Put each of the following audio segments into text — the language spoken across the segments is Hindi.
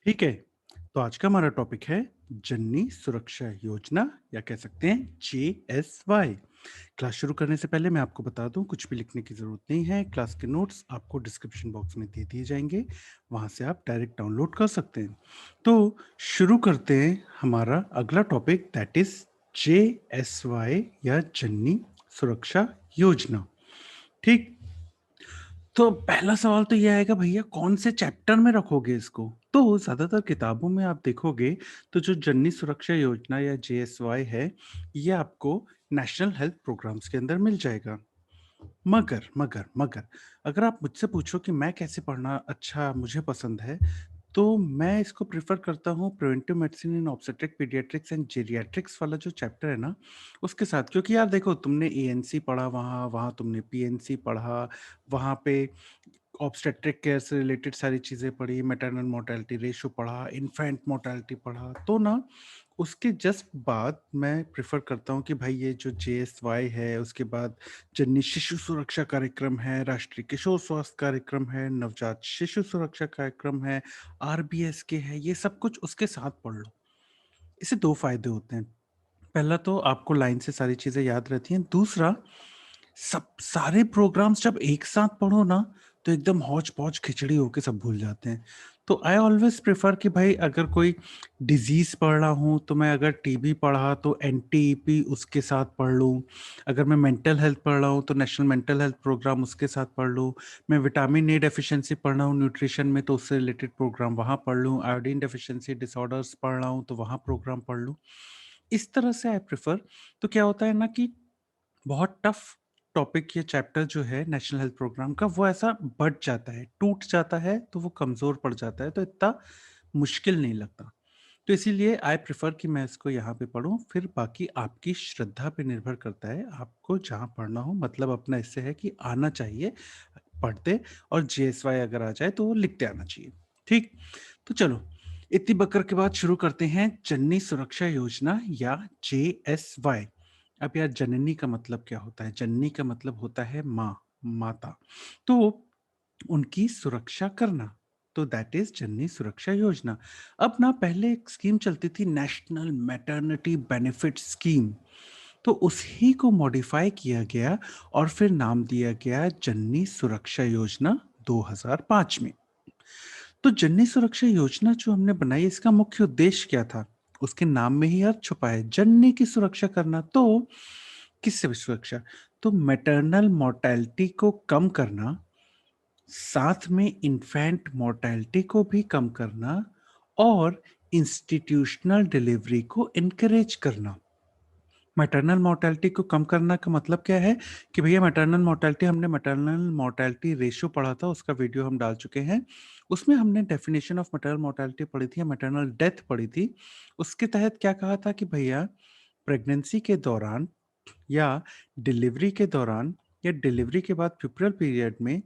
ठीक है। तो आज का हमारा टॉपिक है जननी सुरक्षा योजना या कह सकते हैं जेएसवाई। क्लास शुरू करने से पहले मैं आपको बता दूं कुछ भी लिखने की ज़रूरत नहीं है। क्लास के नोट्स आपको डिस्क्रिप्शन बॉक्स में दे दिए जाएंगे, वहां से आप डायरेक्ट डाउनलोड कर सकते हैं। तो शुरू करते हैं हमारा अगला टॉपिक, दैट इज जेएसवाई या जननी सुरक्षा योजना। ठीक। तो पहला सवाल तो ये आएगा, भैया कौन से चैप्टर में रखोगे इसको? तो ज़्यादातर किताबों में आप देखोगे तो जो जननी सुरक्षा योजना या जेएसवाई है, ये आपको नेशनल हेल्थ प्रोग्राम्स के अंदर मिल जाएगा। मगर अगर आप मुझसे पूछो कि मैं कैसे पढ़ना अच्छा मुझे पसंद है, तो मैं इसको प्रेफ़र करता हूँ preventive medicine in obstetric paediatrics and geriatrics वाला जो चैप्टर है ना, उसके साथ। क्योंकि यार देखो, तुमने एएनसी पढ़ा, वहाँ वहाँ तुमने पीएनसी पढ़ा, वहाँ पे ऑब्स्टेट्रिक केयर से रिलेटेड सारी चीज़ें पढ़ी, मैटरनल मोर्टेलिटी रेशियो पढ़ा, इन्फेंट मोर्टेलिटी पढ़ा। तो ना उसके जस्ट बाद मैं प्रेफ़र करता हूँ कि भाई ये जो जेएसवाई है, उसके बाद जननी शिशु सुरक्षा कार्यक्रम है, राष्ट्रीय किशोर स्वास्थ्य कार्यक्रम है, नवजात शिशु सुरक्षा कार्यक्रम है, आरबीएसके है, ये सब कुछ उसके साथ पढ़ लो। इससे 2 फ़ायदे होते हैं। पहला तो आपको लाइन से सारी चीज़ें याद रहती हैं। दूसरा, सब सारे प्रोग्राम्स जब एक साथ पढ़ो ना, तो एकदम हौच-पौच खिचड़ी होके सब भूल जाते हैं। तो आई ऑलवेज़ प्रेफ़र कि भाई अगर कोई डिज़ीज़ पढ़ रहा हूँ, तो मैं अगर टीबी पढ़ा तो एनटीईपी उसके साथ पढ़ लूँ। अगर मैं मेंटल हेल्थ पढ़ रहा हूँ, तो नेशनल मेंटल हेल्थ प्रोग्राम उसके साथ पढ़ लूँ। मैं विटामिन ए डेफ़िशिएंसी पढ़ रहा हूँ न्यूट्रिशन में, तो उससे रिलेटेड प्रोग्राम वहाँ पढ़ लूँ। आयोडीन डेफ़िशिएंसी डिसऑर्डर्स पढ़ रहा हूँ, तो वहाँ प्रोग्राम पढ़ लूँ। इस तरह से आई प्रेफ़र। तो क्या होता है ना कि बहुत टफ टॉपिक, ये चैप्टर जो है नेशनल हेल्थ प्रोग्राम का, वो ऐसा बढ़ जाता है, टूट जाता है, तो वो कमज़ोर पड़ जाता है, तो इतना मुश्किल नहीं लगता। तो इसीलिए आई प्रेफ़र कि मैं इसको यहाँ पे पढूँ, फिर बाकी आपकी श्रद्धा पे निर्भर करता है, आपको जहाँ पढ़ना हो। मतलब अपना इससे है कि आना चाहिए पढ़ते, और जेएसवाई अगर आ जाए तो वो लिखते आना चाहिए। ठीक? तो चलो, इतनी बकर के बाद शुरू करते हैं जननी सुरक्षा योजना या जेएसवाई। अब यार, जननी का मतलब क्या होता है? जननी का मतलब होता है माँ, माता। तो उनकी सुरक्षा करना, तो दैट इज़ जननी सुरक्षा योजना। अब ना पहले एक स्कीम चलती थी, नेशनल मैटरनिटी बेनिफिट स्कीम, तो उसी को मॉडिफाई किया गया और फिर नाम दिया गया जननी सुरक्षा योजना 2005 में। तो जननी सुरक्षा योजना जो हमने बनाई, इसका मुख्य उद्देश्य क्या था? उसके नाम में ही अर्थ छुपा है, जननी की सुरक्षा करना। तो किससे सुरक्षा? तो मैटरनल मोर्टेलिटी को कम करना, साथ में इन्फैंट मोर्टेलिटी को भी कम करना, और इंस्टीट्यूशनल डिलीवरी को एनकरेज करना। मैटरनल मोर्टेलिटी को कम करना का मतलब क्या है कि भैया मैटरनल मोर्टेलिटी, हमने मैटरनल मोर्टेलिटी रेशियो पढ़ा था, उसका वीडियो हम डाल चुके हैं। उसमें हमने डेफिनेशन ऑफ मैटरनल मोर्टेलिटी पढ़ी थी, मैटरनल डेथ पढ़ी थी। उसके तहत क्या कहा था कि भैया प्रेगनेंसी के दौरान या डिलीवरी के दौरान या डिलीवरी के बाद प्यूबरल पीरियड में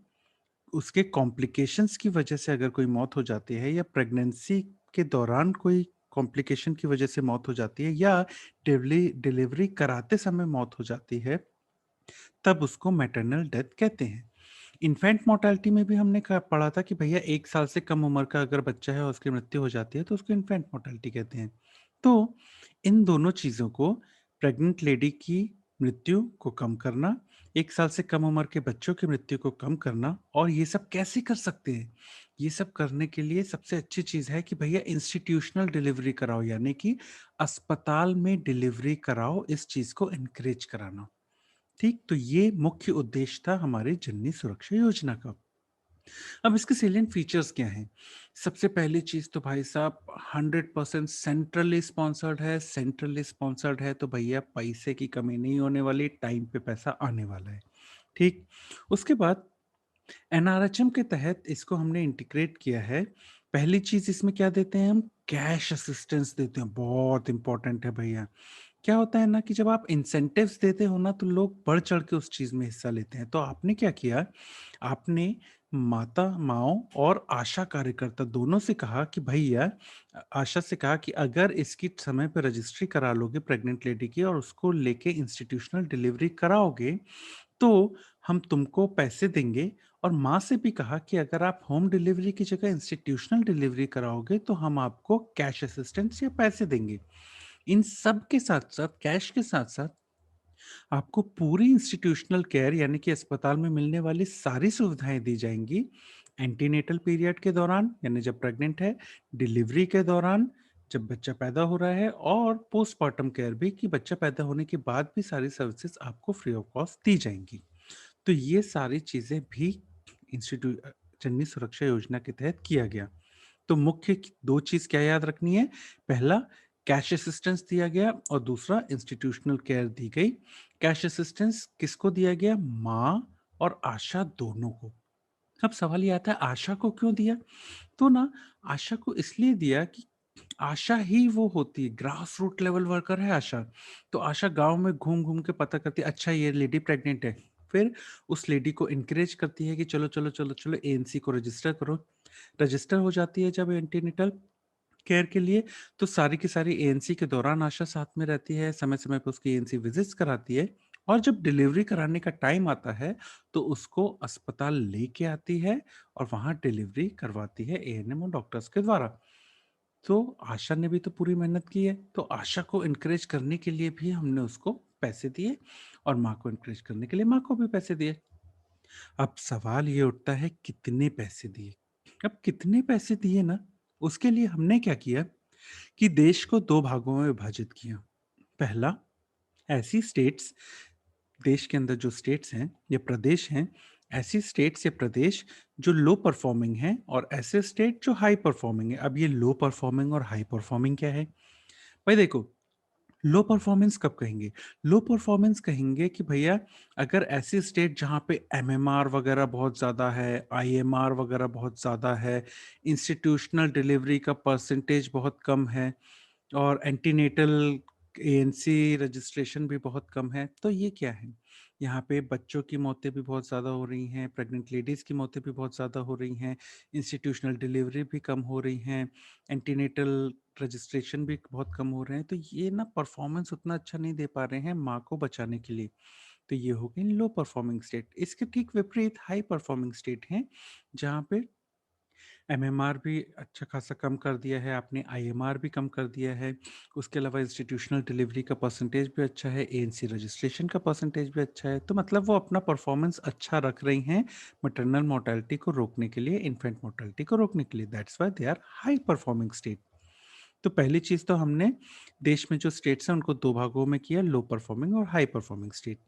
उसके कॉम्प्लिकेशंस की वजह से अगर कोई मौत हो जाती है, या प्रेगनेंसी के दौरान कोई कॉम्प्लिकेशन की वजह से मौत हो जाती है, या डिलीवरी कराते समय मौत हो जाती है, तब उसको मैटरनल डेथ कहते हैं। इन्फेंट मोर्टेलिटी में भी हमने पढ़ा था कि भैया 1 साल से कम उम्र का अगर बच्चा है और उसकी मृत्यु हो जाती है, तो उसको इन्फेंट मोर्टेलिटी कहते हैं। तो इन दोनों चीज़ों को, प्रेग्नेंट लेडी की मृत्यु को कम करना, 1 साल से कम उम्र के बच्चों की मृत्यु को कम करना, और ये सब कैसे कर सकते हैं? ये सब करने के लिए सबसे अच्छी चीज़ है कि भैया इंस्टीट्यूशनल डिलीवरी कराओ, यानी कि अस्पताल में डिलीवरी कराओ, इस चीज़ को एनकरेज कराना। ठीक? तो ये मुख्य उद्देश्य था हमारी जननी सुरक्षा योजना का। अब इसके सेलिएंट फीचर्स क्या हैं? सबसे पहली चीज़ तो भाई साहब, 100% सेंट्रली स्पॉन्सर्ड है। सेंट्रली स्पॉन्सर्ड है तो भैया पैसे की कमी नहीं होने वाली, टाइम पे पैसा आने वाला है। ठीक? उसके बाद एनआरएचएम के तहत इसको हमने इंटीग्रेट किया है। पहली चीज़ इसमें क्या देते हैं हम? कैश असिस्टेंस देते हैं, बहुत इंपॉर्टेंट है भैया। क्या होता है ना कि जब आप इंसेंटिव्स देते हो ना, तो लोग बढ़ चढ़ के उस चीज़ में हिस्सा लेते हैं। तो आपने क्या किया, आपने माता माँओं और आशा कार्यकर्ता दोनों से कहा कि भैया, आशा से कहा कि अगर इसकी समय पे रजिस्ट्री करा लोगे प्रेग्नेंट लेडी की, और उसको लेके इंस्टीट्यूशनल डिलीवरी कराओगे, तो हम तुमको पैसे देंगे, और माँ से भी कहा कि अगर आप होम डिलीवरी की जगह इंस्टीट्यूशनल डिलीवरी कराओगे तो हम आपको कैश असिस्टेंस या पैसे देंगे। इन सब के साथ-साथ कैश के साथ-साथ आपको पूरी इंस्टीट्यूशनल केयर यानी कि अस्पताल में मिलने वाली सारी सुविधाएँ दी जाएँगी। एंटीनेटल पीरियड के दौरान यानी जब प्रेग्नेंट है, डिलीवरी के दौरान, जब बच्चा पैदा हो रहा है और पोस्टपार्टम केयर भी कि बच्चा पैदा होने के बाद भी सारी सर्विसेज़ आपको फ्री ऑफ कॉस्ट दी जाएँगी। तो ये सारी चीज़ें भी जननी सुरक्षा योजना के तहत किया गया। तो मुख्य 2 चीज़ क्या याद रखनी है? पहला कैश असिस्टेंस दिया गया और दूसरा इंस्टीट्यूशनल केयर दी गई। कैश असिस्टेंस किसको दिया गया? माँ और आशा दोनों को। अब सवाल ये आता है आशा को क्यों दिया? तो ना आशा को इसलिए दिया कि आशा ही वो होती है, ग्रास रूट लेवल वर्कर है आशा। तो आशा गाँव में घूम-घूम के पता करती है, अच्छा ये लेडी प्रेग्नेंट है। फिर उस लेडी को एनकरेज करती है कि चलो, चलो, चलो, चलो एएनसी को रजिस्टर करो। रजिस्टर हो जाती है जब एंटीनेटल केयर के लिए, तो सारी की सारी एएनसी के दौरान आशा साथ में रहती है, समय-समय पे उसकी एएनसी विज़िट्स कराती है और जब डिलीवरी कराने का टाइम आता है, तो उसको अस्पताल लेके आती है और वहाँ डिलीवरी करवाती है एएनएम और डॉक्टर्स के द्वारा। तो आशा ने भी तो पूरी मेहनत की है, तो आशा को एनकरेज करने के लिए भी हमने उसको पैसे दिए और माँ को एनकरेज करने के लिए माँ को भी पैसे दिए। अब सवाल ये उठता है कितने पैसे दिए? अब कितने पैसे दिए ना, उसके लिए हमने क्या किया कि देश को 2 भागों में विभाजित किया। पहला, ऐसी स्टेट्स देश के अंदर जो स्टेट्स हैं या प्रदेश हैं, ऐसी स्टेट्स या प्रदेश जो लो परफॉर्मिंग हैं और ऐसे स्टेट जो हाई परफॉर्मिंग है। अब ये लो परफॉर्मिंग और हाई परफॉर्मिंग क्या है? भाई देखो, लो परफॉर्मेंस कब कहेंगे? लो परफॉर्मेंस कहेंगे कि भैया अगर ऐसी स्टेट जहाँ पे एमएमआर वगैरह बहुत ज़्यादा है, आईएमआर वगैरह बहुत ज़्यादा है, इंस्टीट्यूशनल डिलीवरी का परसेंटेज बहुत कम है और एंटीनेटल एएनसी रजिस्ट्रेशन भी बहुत कम है, तो ये क्या है? यहाँ पे बच्चों की मौतें भी बहुत ज़्यादा हो रही हैं, प्रेग्नेंट लेडीज़ की मौतें भी बहुत ज़्यादा हो रही हैं, इंस्टीट्यूशनल डिलीवरी भी कम हो रही हैं, एंटीनेटल रजिस्ट्रेशन भी बहुत कम हो रहे हैं, तो ये ना परफॉर्मेंस उतना अच्छा नहीं दे पा रहे हैं माँ को बचाने के लिए। तो ये हो गई लो परफॉर्मिंग स्टेट। इसके ठीक विपरीत हाई परफॉर्मिंग स्टेट हैं, जहाँ पे एमएमआर भी अच्छा खासा कम कर दिया है आपने, आईएमआर भी कम कर दिया है। उसके अलावा इंस्टीट्यूशनल डिलीवरी का परसेंटेज भी अच्छा है, एएनसी रजिस्ट्रेशन का परसेंटेज भी अच्छा है। तो मतलब वो अपना परफॉर्मेंस अच्छा रख रही हैं मैटरनल मोर्टेलिटी को रोकने के लिए, इन्फेंट मोर्टेलिटी को रोकने के लिए। That's why they are high performing state. तो पहली चीज़ तो हमने देश में जो स्टेट्स हैं उनको 2 भागों में किया, लो परफॉर्मिंग और हाई परफॉर्मिंग स्टेट।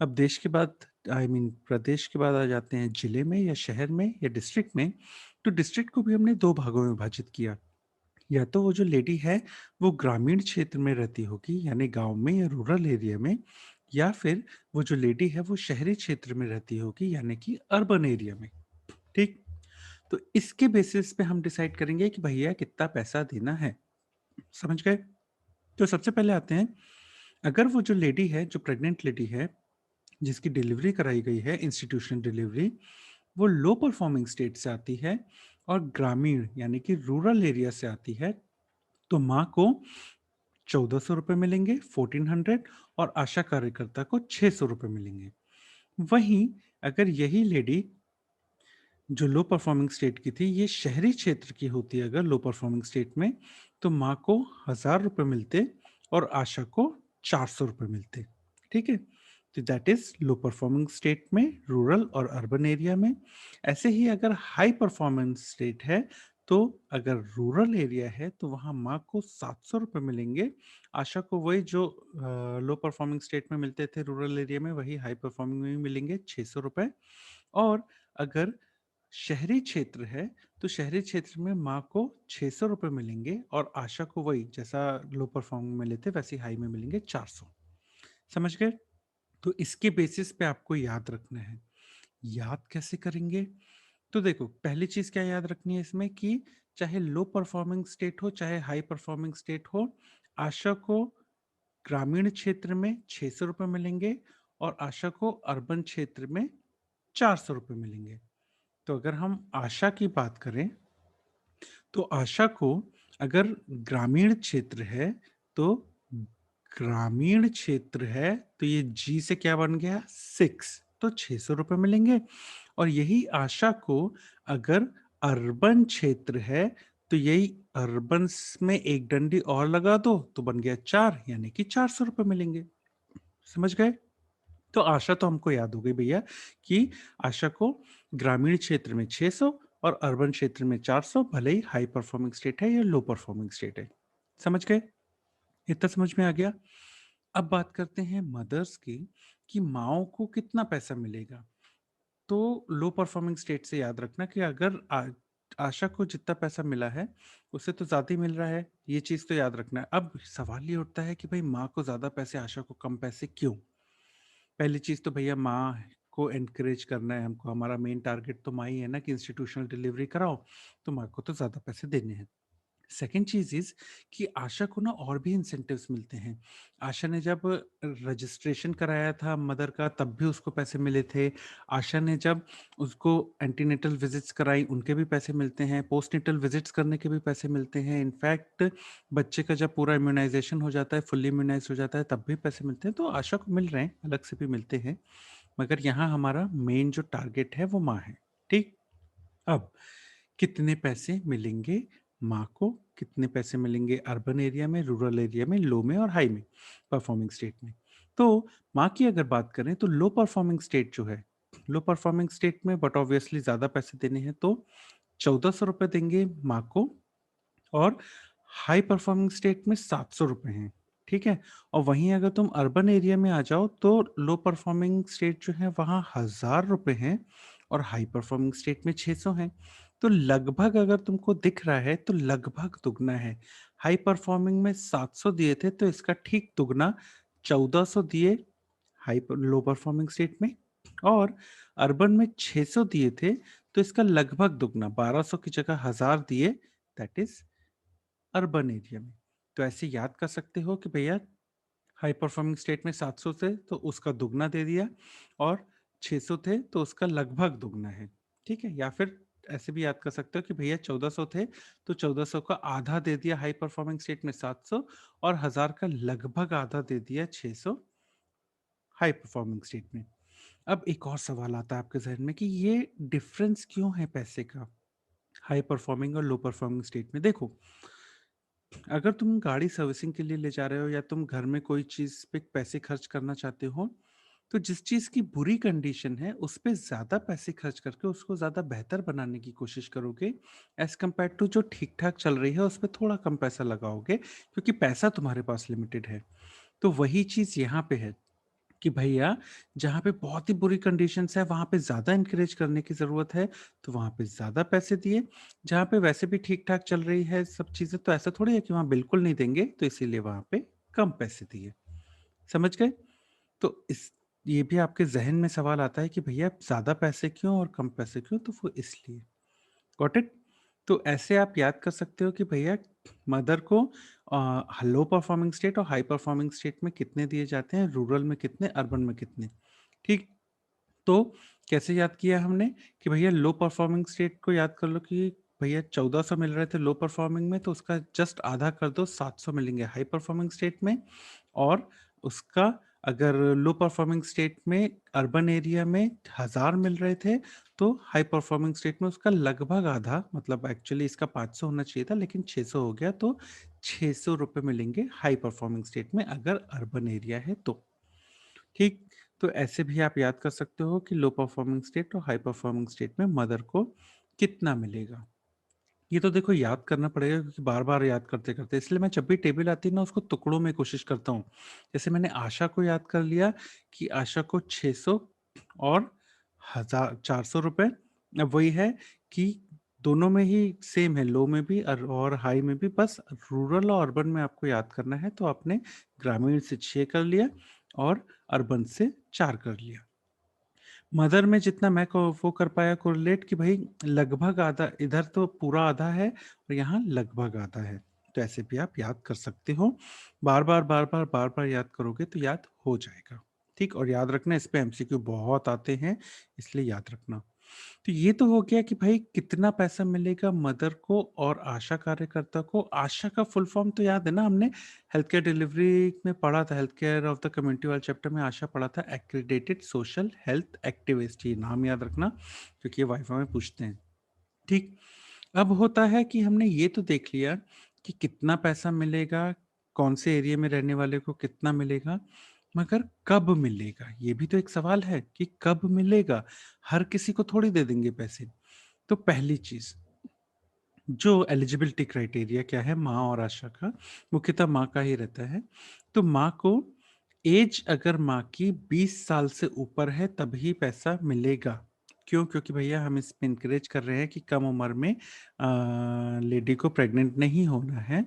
अब देश के बाद प्रदेश के बाद आ जाते हैं जिले में या शहर में या डिस्ट्रिक्ट में। तो डिस्ट्रिक्ट को भी हमने 2 भागों में विभाजित किया। या तो वो जो लेडी है वो ग्रामीण क्षेत्र में रहती होगी यानी गाँव में या रूरल एरिया में या फिर वो जो लेडी है वो शहरी क्षेत्र में रहती होगी यानी कि अर्बन एरिया में, ठीक? तो इसके बेसिस पे हम डिसाइड करेंगे कि भैया कितना पैसा देना है, समझ गए? तो सबसे पहले आते हैं, अगर वो जो लेडी है, जो प्रेग्नेंट लेडी है जिसकी डिलीवरी कराई गई है इंस्टीट्यूशनल डिलीवरी, वो लो परफॉर्मिंग स्टेट से आती है और ग्रामीण यानी कि रूरल एरिया से आती है, तो माँ को ₹1400 मिलेंगे 1400 और आशा कार्यकर्ता को ₹600 मिलेंगे। वहीं अगर यही लेडी जो लो परफॉर्मिंग स्टेट की थी, ये शहरी क्षेत्र की होती अगर लो परफॉर्मिंग स्टेट में, तो माँ को ₹1000 मिलते और आशा को ₹400 मिलते। ठीक है? तो that is low performing state में, रूरल और अर्बन एरिया में। ऐसे ही अगर हाई परफॉर्मेंस स्टेट है, तो अगर रूरल एरिया है, तो वहाँ माँ को ₹700 मिलेंगे, आशा को वही जो लो परफॉर्मिंग स्टेट में मिलते थे रूरल एरिया में, वही हाई परफॉर्मिंग में भी मिलेंगे ₹600 और अगर शहरी क्षेत्र है, तो शहरी क्षेत्र में माँ को ₹600 मिलेंगे और आशा को वही जैसा लो परफॉर्मिंग में लेते वैसे हाई में मिलेंगे 400। समझ गए? तो इसके बेसिस पे आपको याद रखना है। याद कैसे करेंगे? तो देखो, पहली चीज़ क्या याद रखनी है इसमें कि चाहे लो परफॉर्मिंग स्टेट हो, चाहे हाई परफॉर्मिंग स्टेट हो, आशा को ग्रामीण क्षेत्र में ₹600 मिलेंगे और आशा को अर्बन क्षेत्र में ₹400 मिलेंगे। तो अगर हम आशा की बात करें, तो आशा को अगर ग्रामीण क्षेत्र है, तो ग्रामीण क्षेत्र है, तो ये जी से क्या बन गया 6 तो ₹600 मिलेंगे और यही आशा को अगर अर्बन क्षेत्र है, तो यही अर्बन में एक डंडी और लगा दो तो बन गया 4, यानी कि 400 रुपए मिलेंगे। समझ गए? तो आशा तो हमको याद हो गई भैया कि आशा को ग्रामीण क्षेत्र में 600 और अर्बन क्षेत्र में 400, भले ही हाई परफॉर्मिंग स्टेट है या लो परफॉर्मिंग स्टेट है। समझ गए? इतना समझ में आ गया। अब बात करते हैं मदर्स की, कि माँओं को कितना पैसा मिलेगा। तो लो परफॉर्मिंग स्टेट से याद रखना कि अगर आशा को जितना पैसा मिला है, उससे तो ज़्यादा ही मिल रहा है, ये चीज़ तो याद रखना है। अब सवाल ये उठता है कि भाई माँ को ज़्यादा पैसे, आशा को कम पैसे क्यों? पहली चीज़ तो भैया माँ को एनकरेज करना है हमको, हमारा मेन टारगेट तो माँ ही है ना कि इंस्टीट्यूशनल डिलीवरी कराओ, तो माँ को तो ज़्यादा पैसे देने हैं। सेकंड चीज़ इज़ कि आशा को ना और भी इंसेंटिव्स मिलते हैं। आशा ने जब रजिस्ट्रेशन कराया था मदर का, तब भी उसको पैसे मिले थे। आशा ने जब उसको एंटीनेटल विज़िट्स कराई, उनके भी पैसे मिलते हैं। पोस्टनेटल विज़िट्स करने के भी पैसे मिलते हैं। इनफैक्ट बच्चे का जब पूरा इम्यूनाइज़ेशन हो जाता है, फुल्ली इम्यूनाइज़ हो जाता है, तब भी पैसे मिलते हैं। तो आशा को मिल रहे हैं, अलग से भी मिलते हैं। मगर यहाँ हमारा मेन जो टारगेट है वो माँ है। ठीक? अब कितने पैसे मिलेंगे माँ को, कितने पैसे मिलेंगे अर्बन एरिया में, रूरल एरिया में, लो में और हाई में, परफॉर्मिंग स्टेट में। तो माँ की अगर बात करें तो लो परफॉर्मिंग स्टेट जो है, लो परफॉर्मिंग स्टेट में बट ऑब्वियसली ज़्यादा पैसे देने हैं, तो 1400 रुपए देंगे माँ को, और हाई परफॉर्मिंग स्टेट में 700 रुपए हैं, ठीक है? और वहीं अगर तुम अर्बन एरिया में आ जाओ तो लो परफॉर्मिंग स्टेट जो है वहाँ 1000 रुपए हैं और हाई परफॉर्मिंग स्टेट में 600 हैं। तो लगभग अगर तुमको दिख रहा है तो लगभग दुगना है। हाई परफॉर्मिंग में 700 दिए थे तो इसका ठीक दुगना 1400 दिए लो परफॉर्मिंग स्टेट में, और अर्बन में 600 दिए थे तो इसका लगभग दुगना 1200 की जगह 1000 दिए, दैट इज अर्बन एरिया में। तो ऐसे याद कर सकते हो कि भैया हाई परफॉर्मिंग स्टेट में 700 थे तो उसका दुगना दे दिया, और 600 थे तो उसका लगभग दुगना है। ठीक है? या फिर ऐसे भी याद कर सकते हो कि भैया 1400 थे तो 1400 का आधा दे दिया हाई परफॉर्मिंग स्टेट में 700, और 1000 का लगभग आधा दे दिया 600 हाई परफॉर्मिंग स्टेट में। अब एक और सवाल आता है आपके ज़हन में कि ये डिफरेंस क्यों है पैसे का, हाई परफॉर्मिंग और लो परफॉर्मिंग स्टेट में? देखो, अगर तुम गाड़ी सर्विसिंग के लिए ले जा रहे हो या तुम घर में कोई चीज़ पे पैसे खर्च करना चाहते हो, तो जिस चीज़ की बुरी कंडीशन है, उस पे ज़्यादा पैसे खर्च करके उसको ज़्यादा बेहतर बनाने की कोशिश करोगे, एज़ कम्पेयर टू जो ठीक-ठाक चल रही है, उस पे थोड़ा कम पैसा लगाओगे, क्योंकि पैसा तुम्हारे पास लिमिटेड है। तो वही चीज़ यहाँ पे है कि भैया, जहाँ पे बहुत ही बुरी कंडीशंस है, वहाँ पे ज़्यादा एनकरेज करने की ज़रूरत है, तो वहाँ पे ज़्यादा पैसे दिए। जहाँ पे वैसे भी ठीक-ठाक चल रही है सब चीज़ें, तो ऐसा थोड़ी है कि वहाँ बिल्कुल नहीं देंगे, तो इसीलिए वहाँ पे कम पैसे दिए। समझ गए? तो इस ये भी आपके ज़हन में सवाल आता है कि भैया ज़्यादा पैसे क्यों और कम पैसे क्यों? तो वो इसलिए। Got it? तो ऐसे आप याद कर सकते हो कि भैया मदर को लो परफॉर्मिंग स्टेट और हाई परफॉर्मिंग स्टेट में कितने दिए जाते हैं, रूरल में कितने, अर्बन में कितने। ठीक? तो कैसे याद किया हमने कि भैया लो परफॉर्मिंग स्टेट को याद कर लो कि भैया 1400 मिल रहे थे लो परफॉर्मिंग में, तो उसका जस्ट आधा कर दो, 700 मिलेंगे हाई परफॉर्मिंग स्टेट में, और उसका अगर लो परफॉर्मिंग स्टेट में अर्बन एरिया में 1000 मिल रहे थे, तो हाई परफॉर्मिंग स्टेट में उसका लगभग आधा, मतलब एक्चुअली इसका 500 होना चाहिए था लेकिन 600 हो गया, तो 600 रुपए मिलेंगे हाई परफॉर्मिंग स्टेट में अगर अर्बन एरिया है तो। ठीक? तो ऐसे भी आप याद कर सकते हो कि लो परफॉर्मिंग स्टेट और हाई परफॉर्मिंग स्टेट में मदर को कितना मिलेगा। ये तो देखो याद करना पड़ेगा, क्योंकि बार-बार याद करते-करते, इसलिए मैं जब भी टेबल आती है ना उसको टुकड़ों में कोशिश करता हूँ। जैसे मैंने आशा को याद कर लिया कि आशा को 600 और 400 रुपए। अब वही है कि दोनों में ही सेम है, लो में भी और हाई में भी, बस रूरल और अर्बन में आपको याद करना है, तो आपने ग्रामीण से 6 कर लिया और अर्बन से 4 कर लिया। मदर में जितना मैं को वो कर पाया कोरिलेट कि भाई लगभग आधा, इधर तो पूरा आधा है और यहाँ लगभग आधा है। तो ऐसे भी आप याद कर सकते हो। बार-बार, बार-बार, बार-बार याद करोगे तो याद हो जाएगा। ठीक? और याद रखना, इस पे एमसीक्यू बहुत आते हैं, इसलिए याद रखना। तो ये तो हो गया कि भाई कितना पैसा मिलेगा मदर को और आशा कार्यकर्ता को। आशा का फुल फॉर्म तो याद है ना, हमने हेल्थ केयर डिलीवरी में पढ़ा था, health care of the community वाले चैप्टर में आशा पढ़ा था, एक्रीडेटेड सोशल हेल्थ एक्टिविस्ट। ये नाम याद रखना क्योंकि ये वाइवा में पूछते हैं। ठीक। अब होता है कि हमने ये तो देख लिया कि कितना पैसा मिलेगा, कौन से एरिया में रहने वाले को कितना मिलेगा, मगर कब मिलेगा? ये भी तो एक सवाल है कि कब मिलेगा? हर किसी को थोड़ी दे देंगे पैसे। तो पहली चीज़, जो एलिजिबिलिटी क्राइटेरिया क्या है माँ और आशा का, मुख्यतः माँ का ही रहता है। तो माँ को एज अगर माँ की 20 साल से ऊपर है तभी पैसा मिलेगा। क्यों? क्योंकि भैया हम इसमें इनकरेज कर रहे हैं कि कम उम्र में लेडी को प्रेग्नेंट नहीं होना है।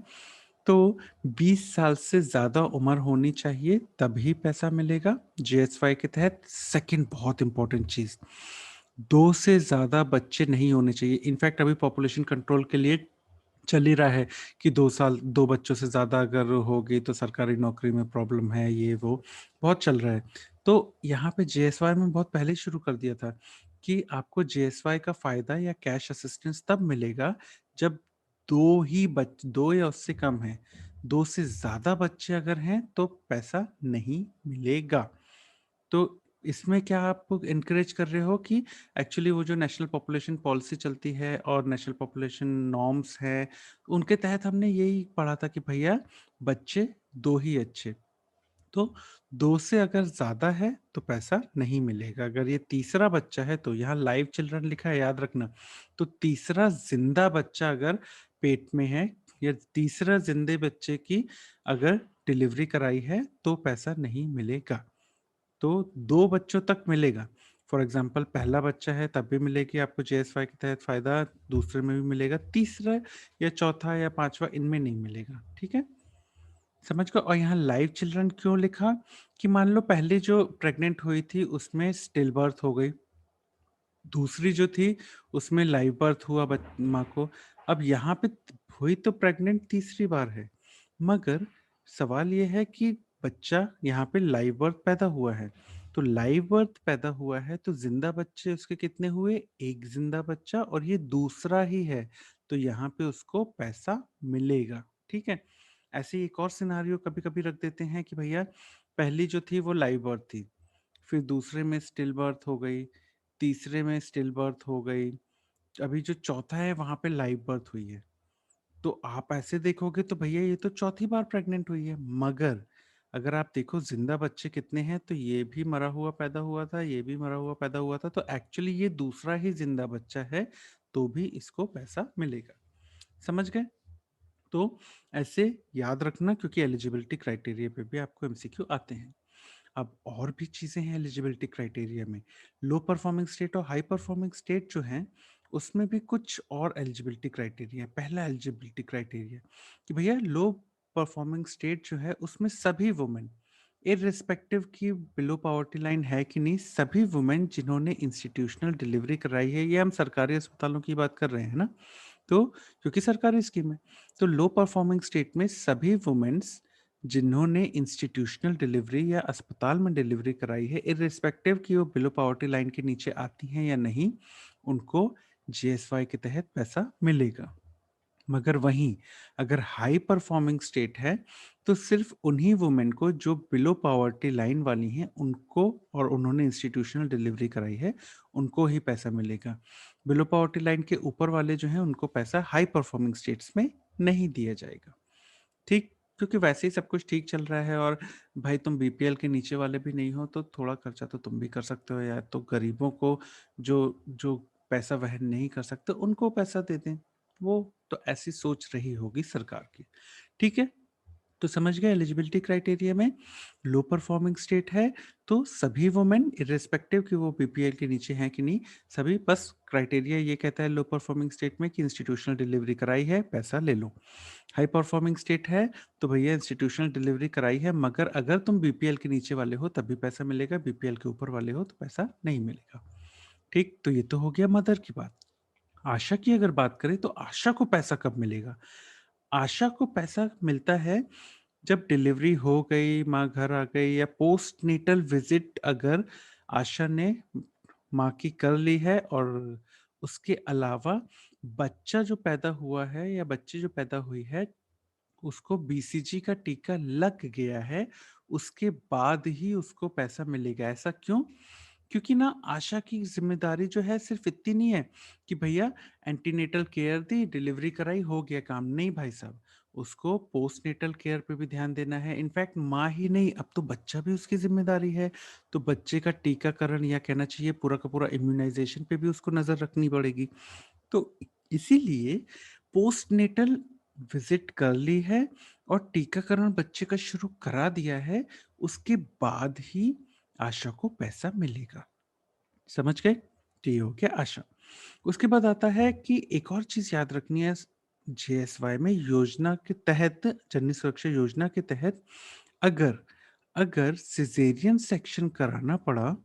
तो 20 साल से ज़्यादा उम्र होनी चाहिए तभी पैसा मिलेगा जेएसवाई के तहत। सेकंड बहुत इंपॉर्टेंट चीज़, 2 से ज़्यादा बच्चे नहीं होने चाहिए। इनफैक्ट अभी पॉपुलेशन कंट्रोल के लिए चल ही रहा है कि 2 बच्चों से ज़्यादा अगर होगी तो सरकारी नौकरी में प्रॉब्लम है, ये वो बहुत चल रहा है। तो यहाँ पे जेएसवाई में बहुत पहले ही शुरू कर दिया था कि आपको जेएसवाई का फ़ायदा या कैश असिस्टेंस तब मिलेगा जब 2 या उससे कम है। 2 से ज़्यादा बच्चे अगर हैं तो पैसा नहीं मिलेगा। तो इसमें क्या आप एनकरेज कर रहे हो कि एक्चुअली वो जो नेशनल पॉपुलेशन पॉलिसी चलती है और नेशनल पॉपुलेशन नॉर्म्स हैं, उनके तहत हमने यही पढ़ा था कि भैया बच्चे 2 ही अच्छे। तो 2 से अगर ज़्यादा है तो पैसा नहीं मिलेगा। अगर ये तीसरा बच्चा है तो यहाँ लाइव चिल्ड्रन लिखा है, याद रखना। तो तीसरा ज़िंदा बच्चा अगर पेट में है या तीसरा ज़िंदे बच्चे की अगर डिलीवरी कराई है तो पैसा नहीं मिलेगा। तो 2 बच्चों तक मिलेगा। फॉर एग्ज़ाम्पल पहला बच्चा है तब भी मिलेगी आपको जेएसवाई के तहत फ़ायदा, दूसरे में भी मिलेगा, तीसरा या चौथा या पाँचवा इनमें नहीं मिलेगा। ठीक है? समझ गए? और यहाँ लाइव चिल्ड्रन क्यों लिखा? कि मान लो पहले जो प्रेग्नेंट हुई थी उसमें स्टिल बर्थ हो गई, दूसरी जो थी उसमें लाइव बर्थ हुआ माँ को। अब यहाँ पे हुई तो प्रेग्नेंट तीसरी बार है, मगर सवाल ये है कि बच्चा यहाँ पे लाइव बर्थ पैदा हुआ है। तो लाइव बर्थ पैदा हुआ है तो जिंदा बच्चे उसके कितने हुए? एक जिंदा बच्चा, और ये दूसरा ही है, तो यहाँ पे उसको पैसा मिलेगा। ठीक है? ऐसे ही एक और सिनारियो कभी कभी रख देते हैं कि भैया पहली जो थी वो लाइव बर्थ थी, फिर दूसरे में स्टिल बर्थ हो गई, तीसरे में स्टिल बर्थ हो गई, अभी जो चौथा है वहां पे लाइव बर्थ हुई है। तो आप ऐसे देखोगे तो भैया ये तो चौथी बार प्रेग्नेंट हुई है, मगर अगर आप देखो जिंदा बच्चे कितने हैं तो ये भी मरा हुआ पैदा हुआ था, ये भी मरा हुआ पैदा हुआ था, तो एक्चुअली ये दूसरा ही जिंदा बच्चा है, तो भी इसको पैसा मिलेगा। समझ गए? तो ऐसे याद रखना क्योंकि एलिजिबिलिटी क्राइटेरिया पे भी आपको एमसीक्यू आते हैं। अब और भी चीज़ें हैं एलिजिबिलिटी क्राइटेरिया में। लो परफॉर्मिंग स्टेट और हाई परफॉर्मिंग स्टेट जो हैं, उसमें भी कुछ और एलिजिबिलिटी क्राइटेरिया है। पहला एलिजिबिलिटी क्राइटेरिया कि भैया लो परफॉर्मिंग स्टेट जो है उसमें सभी वुमेन, इर्रिस्पेक्टिव कि बिलो पॉवर्टी लाइन है कि नहीं, सभी वुमेन जिन्होंने इंस्टीट्यूशनल डिलीवरी कराई है, ये हम सरकारी अस्पतालों की बात कर रहे हैं ना, तो क्योंकि सरकारी स्कीम है, तो लो परफॉर्मिंग स्टेट में सभी वुमेन्स जिन्होंने इंस्टीट्यूशनल डिलीवरी या अस्पताल में डिलीवरी कराई है, इर्रिस्पेक्टिव कि वो बिलो पॉवर्टी लाइन के नीचे आती हैं या नहीं, उनको जीएसवाई के तहत पैसा मिलेगा। मगर वहीं अगर हाई परफॉर्मिंग स्टेट है तो सिर्फ उन्हीं वुमेन को जो बिलो पॉवर्टी लाइन वाली हैं उनको, और उन्होंने इंस्टीट्यूशनल डिलीवरी कराई है, उनको ही पैसा मिलेगा। बिलो पॉवर्टी लाइन के ऊपर वाले जो हैं उनको पैसा हाई परफॉर्मिंग स्टेट्स में नहीं दिया जाएगा। ठीक? क्योंकि वैसे ही सब कुछ ठीक चल रहा है, और भाई तुम बीपीएल के नीचे वाले भी नहीं हो तो थोड़ा खर्चा तो तुम भी कर सकते हो यार। तो गरीबों को जो जो पैसा वहन नहीं कर सकते उनको पैसा दे दें। वो तो ऐसी सोच रही होगी सरकार की। ठीक है? तो समझ गए एलिजिबिलिटी क्राइटेरिया में लो परफॉर्मिंग स्टेट है तो सभी वुमेन इर्रिस्पेक्टिव कि वो बीपीएल के नीचे हैं कि नहीं, सभी, बस क्राइटेरिया ये कहता है लो परफॉर्मिंग स्टेट में कि इंस्टीट्यूशनल डिलीवरी कराई है, पैसा ले लो। हाई परफॉर्मिंग स्टेट है तो भैया इंस्टीट्यूशनल डिलीवरी कराई है, मगर अगर तुम बीपीएल के नीचे वाले हो तब भी पैसा मिलेगा, बीपीएल के ऊपर वाले हो तो पैसा नहीं मिलेगा। ठीक, तो ये तो हो गया मदर की बात। आशा की अगर बात करें तो आशा को पैसा कब मिलेगा? आशा को पैसा मिलता है जब डिलीवरी हो गई, माँ घर आ गई, या पोस्टनेटल विजिट अगर आशा ने माँ की कर ली है और उसके अलावा बच्चा जो पैदा हुआ है या बच्ची जो पैदा हुई है, उसको बीसीजी का टीका लग गया है, उसके बाद ही उसको पैसा मिलेगा। ऐसा क्यों? क्योंकि ना आशा की ज़िम्मेदारी जो है सिर्फ़ इतनी नहीं है कि भैया एंटीनेटल केयर दी, डिलीवरी कराई, हो गया काम। नहीं भाई साहब, उसको पोस्टनेटल केयर पे भी ध्यान देना है। इनफैक्ट माँ ही नहीं, अब तो बच्चा भी उसकी ज़िम्मेदारी है। तो बच्चे का टीकाकरण या कहना चाहिए पूरा का पूरा इम्यूनाइज़ेशन पे भी उसको नज़र रखनी पड़ेगी। तो इसीलिए पोस्टनेटल विजिट कर ली है और टीकाकरण बच्चे का शुरू करा दिया है, उसके बाद ही आशा को पैसा मिलेगा। समझ गए? तो ये हो गया आशा। उसके बाद आता है कि एक और चीज़ याद रखनी है, जेएसवाई में योजना के तहत, जननी सुरक्षा योजना के तहत अगर अगर सिज़ेरियन सेक्शन कराना पड़ा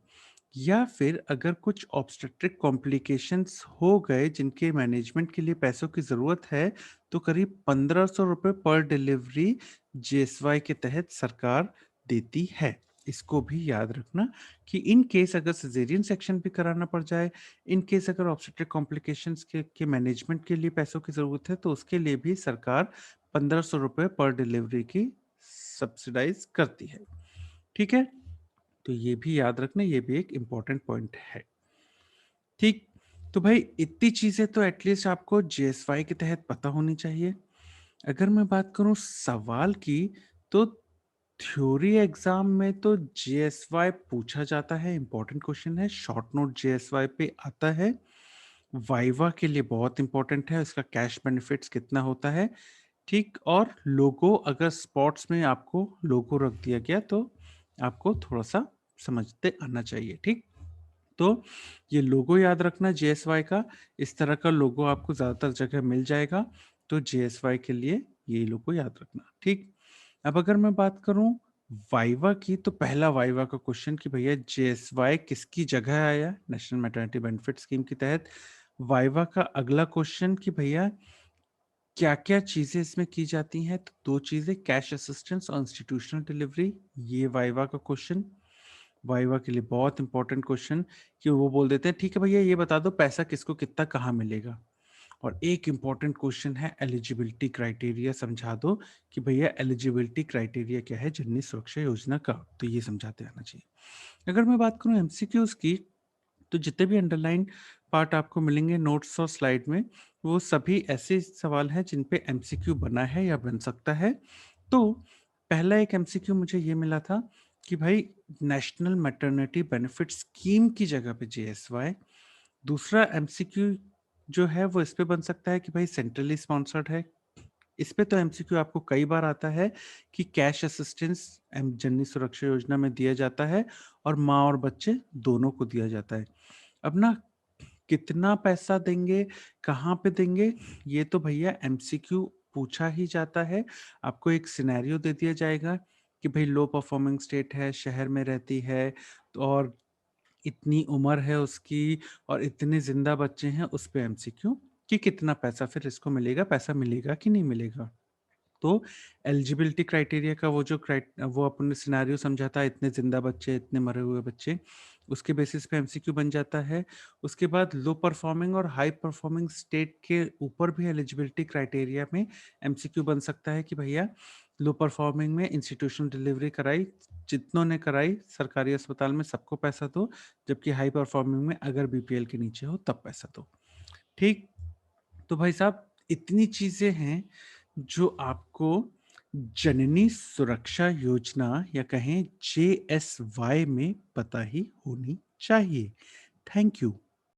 या फिर अगर कुछ ऑब्स्टेट्रिक कॉम्प्लिकेशंस हो गए जिनके मैनेजमेंट के लिए पैसों की ज़रूरत है, तो करीब ₹1500 पर डिलीवरी जेएसवाई के तहत सरकार देती है। इसको भी याद रखना कि इन केस अगर सिज़ेरियन सेक्शन भी कराना पड़ जाए, इन केस अगर ऑब्स्टेट्रिक कॉम्प्लिकेशंस के मैनेजमेंट के लिए पैसों की ज़रूरत है, तो उसके लिए भी सरकार ₹1500 पर डिलीवरी की सब्सिडाइज़ करती है। ठीक है? तो ये भी याद रखना, ये भी एक इम्पोर्टेंट पॉइंट है। ठीक, तो भाई इतनी चीज़ें तो एटलीस्ट आपको जेएसवाई के तहत पता होनी चाहिए। अगर मैं बात करूँ सवाल की, तो थ्योरी एग्ज़ाम में तो जेएसवाई पूछा जाता है, इम्पोर्टेंट क्वेश्चन है, शॉर्ट नोट जेएसवाई पे आता है। वाइवा के लिए बहुत इम्पोर्टेंट है, इसका कैश बेनिफिट्स कितना होता है, ठीक? और लोगो, अगर स्पोर्ट्स में आपको लोगो रख दिया गया, तो आपको थोड़ा-सा समझते आना चाहिए, ठीक? तो ये लोगो याद रखना जेएसवाई का, इस तरह का लोगो आपको ज़्यादातर जगह मिल जाएगा, तो जेएसवाई के लिए ये लोगो याद रखना, ठीक? अब अगर मैं बात करूँ वाइवा की, तो पहला वाइवा का क्वेश्चन कि भैया जेएसवाई किसकी जगह आया? नेशनल मैटरनिटी बेनिफिट स्कीम के तहत। वाइवा का अगला क्वेश्चन कि भैया क्या-क्या चीज़ें इसमें की जाती हैं? तो 2 चीज़ें, कैश असिस्टेंस और इंस्टीट्यूशनल डिलीवरी, ये वाइवा का क्वेश्चन। वाइवा के लिए बहुत इंपॉर्टेंट क्वेश्चन कि वो बोल देते हैं, ठीक है भैया ये बता दो पैसा किसको कितना कहाँ मिलेगा? और एक इंपॉर्टेंट क्वेश्चन है एलिजिबिलिटी क्राइटेरिया, समझा दो कि भैया एलिजिबिलिटी क्राइटेरिया क्या है जननी सुरक्षा योजना का? तो ये समझाते आना चाहिए। अगर मैं बात करूँ एमसीक्यूज़ की, तो जितने भी अंडरलाइन पार्ट आपको मिलेंगे नोट्स और स्लाइड में, वो सभी ऐसे सवाल हैं जिन पे एमसीक्यू बना है या बन सकता है। तो पहला एक एमसीक्यू मुझे ये मिला था कि भाई नेशनल मैटरनिटी बेनिफिट स्कीम की जगह पे जेएसवाई। दूसरा एमसीक्यू जो है वो इस पे बन सकता है कि भाई सेंट्रली स्पॉन्सर्ड है। इस पे तो एमसीक्यू आपको कई बार आता है कि कैश असिस्टेंस जननी सुरक्षा योजना में दिया जाता है और माँ और बच्चे दोनों को दिया जाता है। अब ना कितना पैसा देंगे, कहाँ पे देंगे, ये तो भैया एमसीक्यू पूछा ही जाता है। आपको एक सिनेरियो दे दिया जाएगा कि भई लो परफॉर्मिंग स्टेट है, शहर में रहती है तो और इतनी उम्र है उसकी और इतने ज़िंदा बच्चे हैं, उस पे एमसीक्यू कि कितना पैसा फिर इसको मिलेगा, पैसा मिलेगा कि नहीं मिलेगा। तो एलिजिबिलिटी क्राइटेरिया का वो अपन ने सिनेरियो समझा था, इतने ज़िंदा बच्चे, इतने मरे हुए बच्चे, उसके बेसिस पे एमसीक्यू बन जाता है। उसके बाद लो परफॉर्मिंग और हाई परफॉर्मिंग स्टेट के ऊपर भी एलिजिबिलिटी क्राइटेरिया में एमसीक्यू बन सकता है कि भैया लो परफॉर्मिंग में इंस्टीट्यूशनल डिलीवरी कराई, जितनों ने कराई सरकारी अस्पताल में सबको पैसा दो, जबकि हाई परफॉर्मिंग में अगर बीपीएल के नीचे हो तब पैसा दो। ठीक? तो भाई साहब इतनी चीज़ें हैं जो आपको जननी सुरक्षा योजना या कहें जेएसवाई में पता ही होनी चाहिए। Thank you.